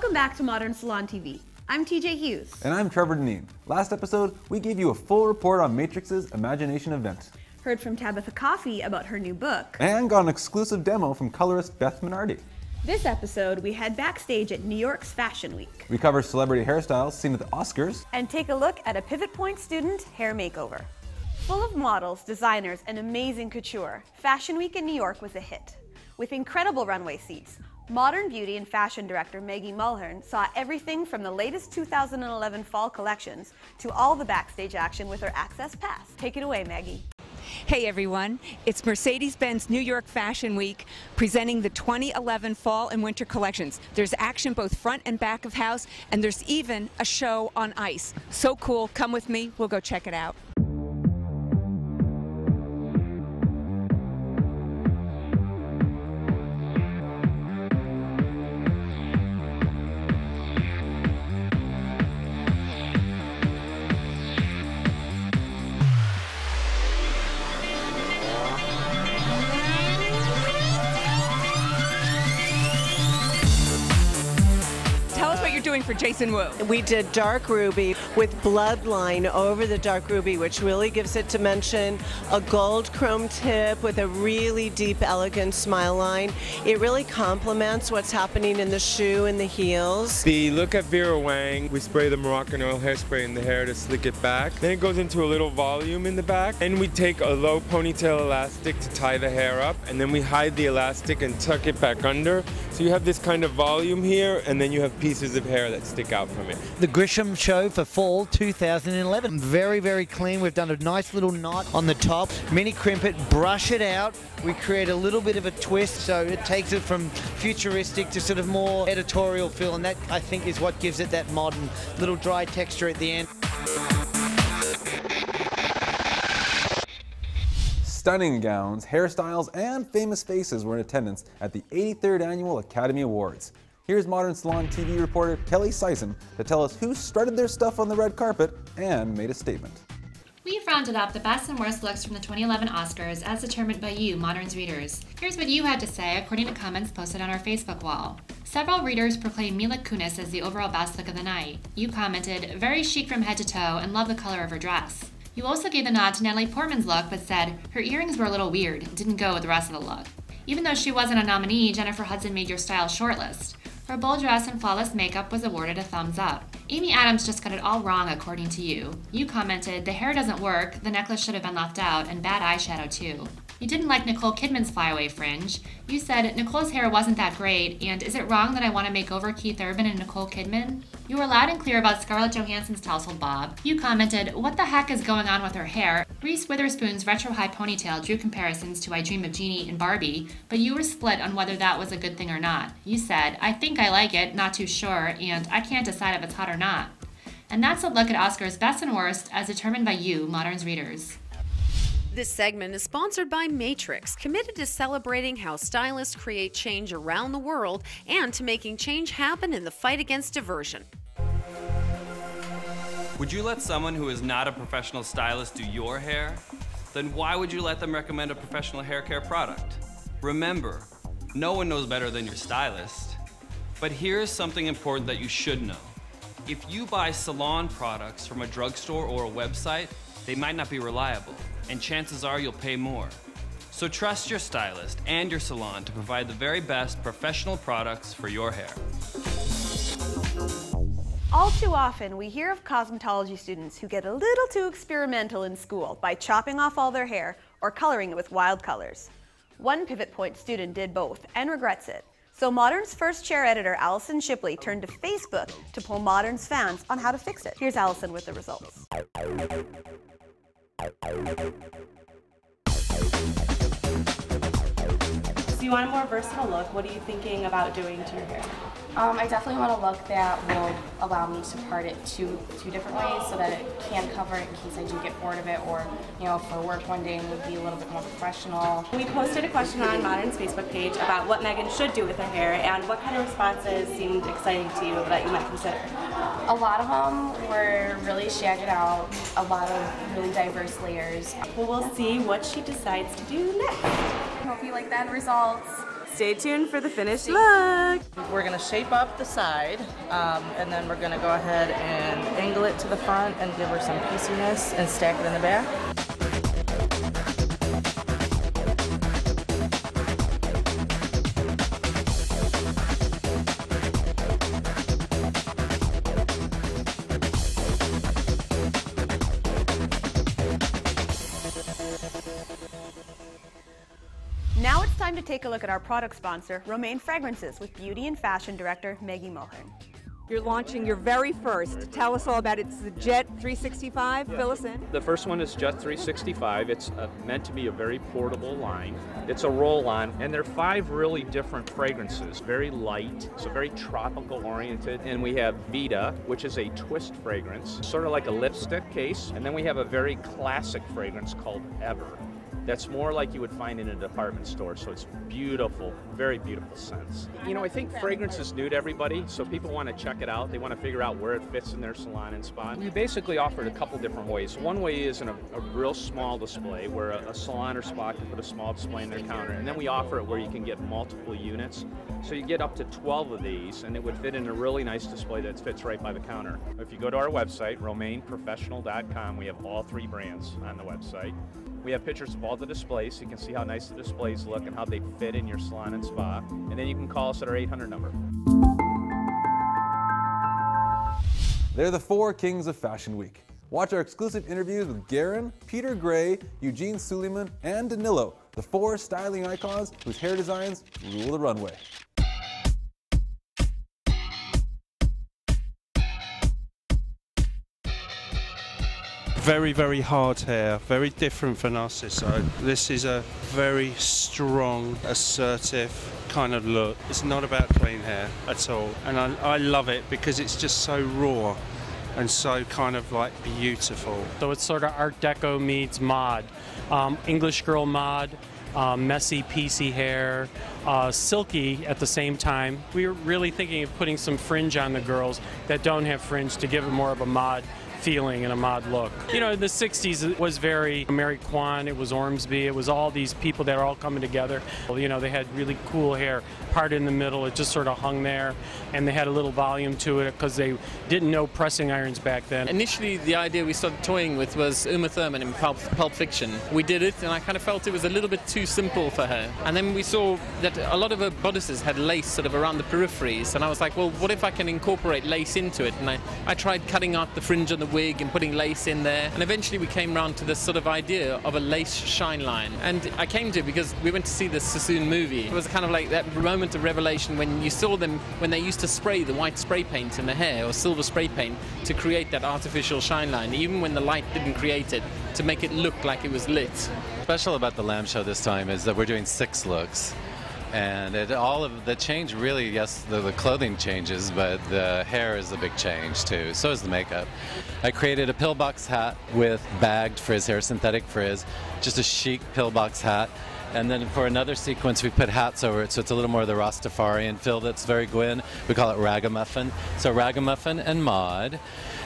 Welcome back to Modern Salon TV. I'm TJ Hughes. And I'm Trevor Deneen. Last episode, we gave you a full report on Matrix's Imagination event. Heard from Tabitha Coffey about her new book. And got an exclusive demo from colorist Beth Minardi. This episode, we head backstage at New York's Fashion Week. We cover celebrity hairstyles seen at the Oscars. And take a look at a Pivot Point student hair makeover. Full of models, designers, and amazing couture, Fashion Week in New York was a hit. With incredible runway seats, modern beauty and fashion director Maggie Mulhern saw everything from the latest 2011 fall collections to all the backstage action with her Access Pass. Take it away, Maggie. Hey everyone, it's Mercedes-Benz New York Fashion Week presenting the 2011 fall and winter collections. There's action both front and back of house, and there's even a show on ice. So cool, come with me, we'll go check it out. Doing for Jason Wu. We did dark ruby with bloodline over the dark ruby, which really gives it dimension, a gold chrome tip with a really deep, elegant smile line. It really complements what's happening in the shoe and the heels. The look at Vera Wang, we spray the Moroccan oil hairspray in the hair to slick it back. Then it goes into a little volume in the back. And we take a low ponytail elastic to tie the hair up, and then we hide the elastic and tuck it back under. So you have this kind of volume here, and then you have pieces of hair that stick out from it. The Grisham show for fall 2011. Very, very clean. We've done a nice little knot on the top. Mini crimp it, brush it out. We create a little bit of a twist, so it takes it from futuristic to sort of more editorial feel, and that, I think, is what gives it that modern little dry texture at the end. Stunning gowns, hairstyles, and famous faces were in attendance at the 83rd Annual Academy Awards. Here's Modern Salon TV reporter Kelly Sison to tell us who strutted their stuff on the red carpet and made a statement. We've rounded up the best and worst looks from the 2011 Oscars as determined by you, Modern's readers. Here's what you had to say according to comments posted on our Facebook wall. Several readers proclaimed Mila Kunis as the overall best look of the night. You commented, very chic from head to toe and love the color of her dress. You also gave the nod to Natalie Portman's look but said her earrings were a little weird and didn't go with the rest of the look. Even though she wasn't a nominee, Jennifer Hudson made your style shortlist. Her bold dress and flawless makeup was awarded a thumbs up. Amy Adams just got it all wrong according to you. You commented, the hair doesn't work, the necklace should have been left out, and bad eyeshadow too. You didn't like Nicole Kidman's flyaway fringe. You said, Nicole's hair wasn't that great, and is it wrong that I want to make over Keith Urban and Nicole Kidman? You were loud and clear about Scarlett Johansson's tousled bob. You commented, what the heck is going on with her hair? Reese Witherspoon's retro high ponytail drew comparisons to I Dream of Jeannie and Barbie, but you were split on whether that was a good thing or not. You said, I think I like it, not too sure, and I can't decide if it's hot or not. And that's a look at Oscar's best and worst as determined by you, Modern's readers. This segment is sponsored by Matrix, committed to celebrating how stylists create change around the world and to making change happen in the fight against diversion. Would you let someone who is not a professional stylist do your hair? Then why would you let them recommend a professional hair care product? Remember, no one knows better than your stylist. But here's something important that you should know. If you buy salon products from a drugstore or a website, they might not be reliable, and chances are you'll pay more. So trust your stylist and your salon to provide the very best professional products for your hair. All too often, we hear of cosmetology students who get a little too experimental in school by chopping off all their hair or coloring it with wild colors. One Pivot Point student did both and regrets it. So Modern's first chair editor, Allison Shipley, turned to Facebook to poll Modern's fans on how to fix it. Here's Allison with the results. So you want a more versatile look. What are you thinking about doing to your hair? I definitely want a look that will allow me to part it two different ways so that it can cover it in case I do get bored of it, or, you know, for work one day it would be a little bit more professional. We posted a question on Modern's Facebook page about what Megan should do with her hair, and what kind of responses seemed exciting to you that you might consider? A lot of them were really shagged out, a lot of really diverse layers. Well, we'll see what she decides to do next. Hope you like the end results. Stay tuned for the finished look. We're going to shape up the side, and then we're going to go ahead and angle it to the front and give her some pieciness and stack it in the back. Now it's time to take a look at our product sponsor, Romaine Fragrances, with beauty and fashion director Maggie Mulhern. You're launching your very first. Tell us all about it. It's the Jet 365. Fill us in. The first one is Jet 365. It's meant to be a very portable line. It's a roll-on, and there are 5 really different fragrances. Very light, so very tropical oriented. And we have Vita, which is a twist fragrance, sort of like a lipstick case. And then we have a very classic fragrance called Ever. That's more like you would find in a department store, so it's beautiful, very beautiful scents. You know, I think fragrance is new to everybody, so people want to check it out. They want to figure out where it fits in their salon and spa. We basically offer it a couple different ways. One way is in a real small display, where a salon or spa can put a small display in their counter, and then we offer it where you can get multiple units. So you get up to 12 of these, and it would fit in a really nice display that fits right by the counter. If you go to our website, RomaineProfessional.com, we have all 3 brands on the website. We have pictures of all the displays, so you can see how nice the displays look and how they fit in your salon and spa. And then you can call us at our 800 number. They're the 4 kings of Fashion Week. Watch our exclusive interviews with Garren, Peter Gray, Eugene Soleiman, and Danilo, the 4 styling icons whose hair designs rule the runway. Very, very hard hair, very different for Narciso. This is a very strong, assertive kind of look. It's not about clean hair at all. And I love it because it's just so raw and so kind of like beautiful. So it's sort of Art Deco meets mod. English girl mod, messy, piecey hair, silky at the same time. We were really thinking of putting some fringe on the girls that don't have fringe to give it more of a mod feeling and a mod look. You know, the 60s it was very Mary Kwan, it was Ormsby, it was all these people that are all coming together. You know, they had really cool hair, part in the middle, it just sort of hung there, and they had a little volume to it because they didn't know pressing irons back then. Initially, the idea we started toying with was Uma Thurman in Pulp Fiction. We did it, and I kind of felt it was a little bit too simple for her. And then we saw that a lot of her bodices had lace sort of around the peripheries, and I was like, well, what if I can incorporate lace into it? And I tried cutting out the fringe on the wig and putting lace in there, and eventually we came around to this sort of idea of a lace shine line. And I came to it because we went to see the Sassoon movie. It was kind of like that moment of revelation when you saw them, when they used to spray the white spray paint in the hair or silver spray paint to create that artificial shine line, even when the light didn't create it, to make it look like it was lit. Special about the L.A.M.B show this time is that we're doing 6 looks. And all of the change, really, yes, the clothing changes, but the hair is a big change too. So is the makeup. I created a pillbox hat with bagged frizz hair, synthetic frizz, just a chic pillbox hat. And then for another sequence, we put hats over it, so it's a little more of the Rastafarian feel that's very Gwyn. We call it Ragamuffin. So Ragamuffin and Mod.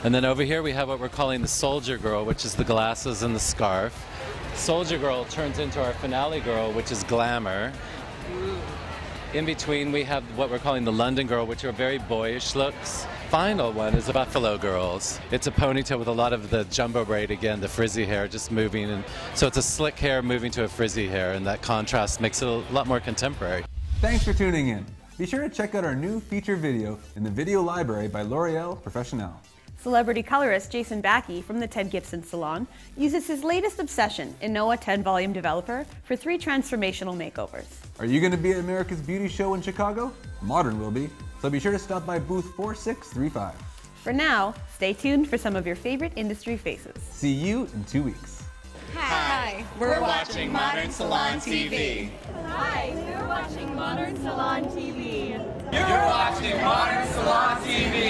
And then over here we have what we're calling the Soldier Girl, which is the glasses and the scarf. Soldier Girl turns into our finale girl, which is Glamour. In between, we have what we're calling the London Girl, which are very boyish looks. Final one is the Buffalo Girls. It's a ponytail with a lot of the jumbo braid again, the frizzy hair just moving. And so it's a slick hair moving to a frizzy hair, and that contrast makes it a lot more contemporary. Thanks for tuning in. Be sure to check out our new feature video in the video library by L'Oreal Professionnel. Celebrity colorist Jason Backey from the Ted Gibson Salon uses his latest obsession, Inoa 10-volume developer, for 3 transformational makeovers. Are you going to be at America's Beauty Show in Chicago? Modern will be, so be sure to stop by booth 4635. For now, stay tuned for some of your favorite industry faces. See you in 2 weeks. Hi, we're watching Modern Salon TV. Hi, we're watching Modern Salon TV. You're watching Modern Salon TV.